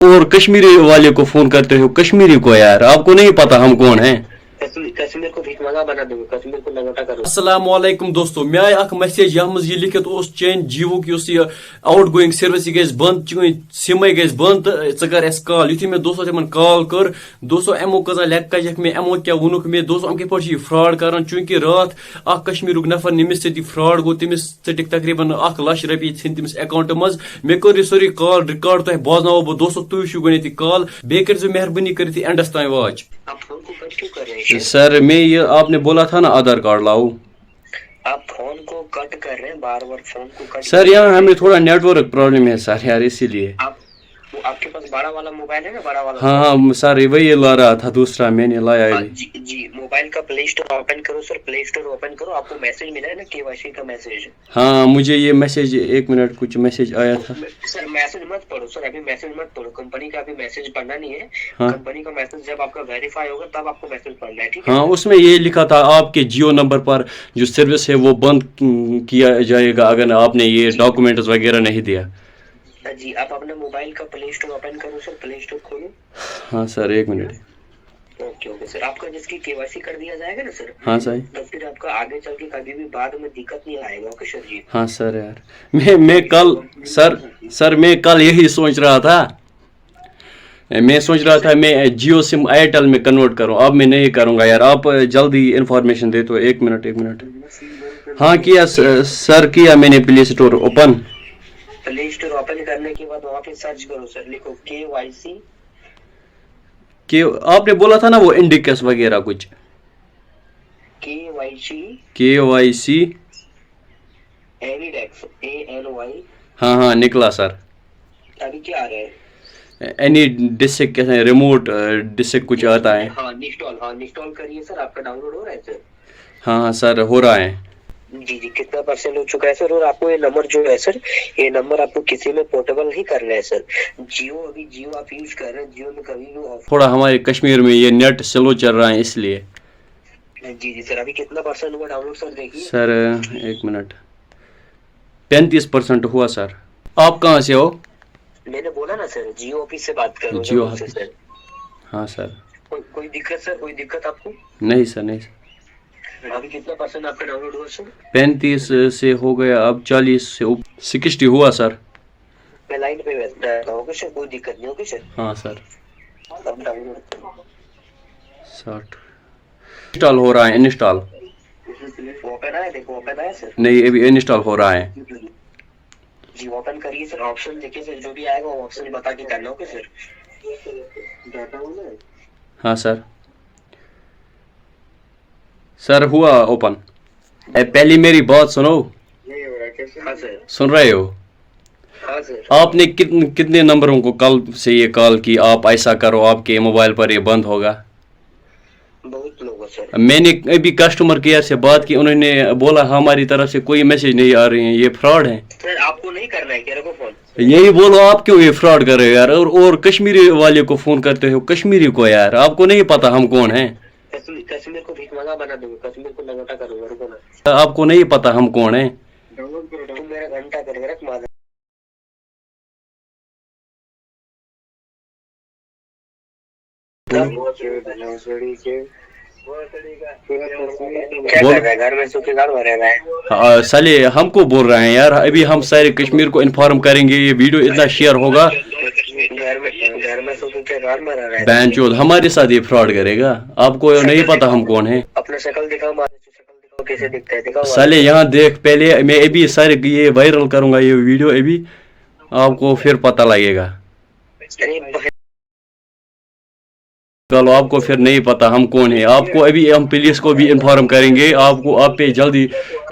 और कश्मीरी वाले को फोन करते हो, कश्मीरी को यार, आपको नहीं पता हम कौन हैं। कश्मीर को भीख मंगा बना दूंगा, कश्मीर को लंगोटा करूंगा। अस्सलाम वालेकुम दोस्तों, मे आय अख मैसेज यह मज लिखित चेन जियो की आउट गोइंग सर्विस गई बंद, चुन सिम गई बंद तो कर कॉल। युथी मे दोस्तों तिमन कॉल कर, दोस्तों एमो कजा लेक कजक मे एमो क्या वुनुक मे दोस्तों हम कप फ्रॉड कर, चूंकि रात अख कश्मीर नफर निमिस सती फ्रॉड गो, तमिस टिक तकरीबन 1 लाख रपये थन तमिस अकाउंट मज। मे कर यह सोरी कॉल रिकॉर्ड तह बोजनो बह दोस्तों, तुम वो गणित कॉल बे कर मेहरबानी कर एंडस तान वाच। आप फोन को कट क्यों कर रहे हैं? सर मैं ये आपने बोला था ना आधार कार्ड लाओ। आप फोन को कट कर रहे हैं, बार बार फोन को कट। सर यहाँ हमें थोड़ा नेटवर्क प्रॉब्लम है सर यार, इसीलिए। आपके पास बड़ा वाला मोबाइल है ना, बड़ा वाला? हाँ हाँ सर, वही ला रहा था, दूसरा मैंने लाया है। जी मोबाइल का प्ले स्टोर ओपन करो सर, प्ले स्टोर ओपन करो, आपको मैसेज मिला है ना, केवाईसी का मैसेज। हाँ मुझे ये मैसेज, 1 मिनट, कुछ मैसेज आया था। सर मैसेज मत पढ़ो सर, अभी मैसेज मत पढ़ो, कंपनी का अभी मैसेज पढ़ना नहीं है। हाँ? कंपनी का मैसेज जब आपका वेरीफाई होगा तब आपको मैसेज पढ़ना है, ठीक है? हाँ उसमें ये लिखा था आपके जियो नंबर पर जो सर्विस है वो बंद किया जाएगा अगर आपने ये डॉक्यूमेंट्स वगैरह नहीं दिया। जी आप अपने मोबाइल का प्ले स्टोर ओपन करो सर, प्ले स्टोर खोलो। हाँ sir 1 minute. Okay okay sir, आपका जिसकी केवाईसी कर दिया जाएगा ना सर, हाँ सर, तो फिर आपका आगे चल के कभी भी बाद में दिक्कत नहीं आएगा। ओके सर जी। हाँ सर यार, मैं कल सर मैं कल यही सोच रहा था, मैं सोच रहा था मैं जियो सिम एयरटेल में कन्वर्ट करूं, अब मैं नहीं करूंगा यार, आप जल्दी इंफॉर्मेशन दे तो। 1 मिनट। हाँ किया सर, किया मैंने play store open. Play store open करने के बाद वहाँ पे सर्च करो सर, लिखो केवाईसी। कि आपने बोला था ना वो इंडिकस वगैरह कुछ, केवाईसी एनीडेक्स, ANY। हाँ निकला सर। अभी क्या आ रहा है? एनी डिस्क कैसे, रिमोट डिस्क कुछ आता है। हाँ इंस्टॉल करिए सर, आपका डाउनलोड हो रहा है सर? हाँ सर हो रहा है। जी कितना % हो चुका है सर? और आपको ये नंबर जो है सर, ये नंबर आपको किसी में पोर्टेबल ही करना है सर। अभी जियो आप यूज कर रहे हैं, जियो में कभी भी थोड़ा हमारे कश्मीर में ये नेट स्लो चल रहा है इसलिए। जी सर, अभी कितना % हुआ डाउनलोड सर? देखिए सर 1 मिनट, 35% हुआ सर। आप कहाँ से हो? मैंने बोला ना सर, जियो ऑफिस से बात कर रहा हूँ। जियो ऑफिस? हाँ सर। कोई दिक्कत सर? कोई दिक्कत आपको? नहीं सर। अभी कितना % आपका डाउनलोड हुआ सर? 35 से हो गया, अब 40 से 60 हुआ सर। मैं लाइन पे बैठा हूँ सर, कोई दिक्कत नहीं होगी सर। हाँ सर। अब डाउनलोड 60 इंस्टॉल हो रहा है, इंस्टॉल ओपन है, देखो ओपन है सर। नहीं अभी इंस्टॉल हो रहा है। जी ओपन करिए सर, ऑप्शन देखिए सर, जो भी आएगा वो ऑप्शन बता के करना होगा सर। हाँ सर हुआ ओपन। पहले मेरी बात सुनो। हाँ सर। सुन रहे हो? हाँ सर। आपने कितने नंबरों को कल से ये कॉल की, आप ऐसा करो आपके मोबाइल पर ये बंद होगा? बहुत लोगों सर। मैंने अभी कस्टमर केयर से बात की, उन्होंने बोला हमारी तरफ से कोई मैसेज नहीं आ रही है, ये फ्रॉड है। सर आपको नहीं करना है क्या, रखो फोन। यही बोलो, आप क्यों ये फ्रॉड कर रहे हो यार, और कश्मीरी वाले को फोन करते हो, कश्मीरी को यार, आपको नहीं पता हम कौन हैं। कश्मीर को भीख मंगा बना दूंगा, कश्मीर को लंगोटा करूंगा, रुको ना। आपको नहीं पता हम कौन हैं। तुम मेरा घंटा करके रख मादर। क्या कर रहा है घर में? सूखे घर में रह रहा है साले हमको बोल रहे हैं यार, अभी हम सारे कश्मीर को इन्फॉर्म करेंगे, ये वीडियो इतना शेयर होगा। घर में सूखे के घर में रह रहा है। बैंचोद हमारे साथ ये फ्रॉड करेगा, आपको नहीं पता हम कौन हैं। अपना शक्ल दिखाओ, शक्ल दिखाओ, कैसे दिखता है दिखाओ। साले यहाँ देख, पहले मैं अभी सारे ये वायरल करूंगा ये वीडियो, अभी आपको फिर पता लगेगा। चलो आपको फिर नहीं पता हम कौन है, आपको अभी हम पुलिस को भी इन्फॉर्म करेंगे, आपको आप पे जल्दी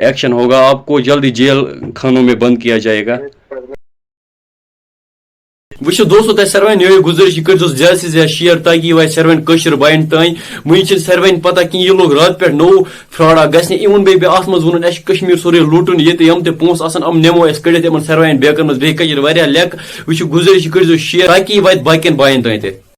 एक्शन होगा, आपको जल्दी जेल खानों में बंद किया जाएगा। वो दोस्तों तह सर्वन ये गुजारिश कर ज्यादा से ज्यादा शेयर, ताकि वह सर्वन कशर बायन तान वह सर्वन पता कि ये लोग रात पे नो फ्रॉड गि इवन बे अत मज वन कश्मीर सोरे लुटन ये यम ते पोस आम नमो कड़ित सर्वन बेकन मज बे लेक वो गुजारिश कर शेयर, ताकि वह बाकियन बायन तान।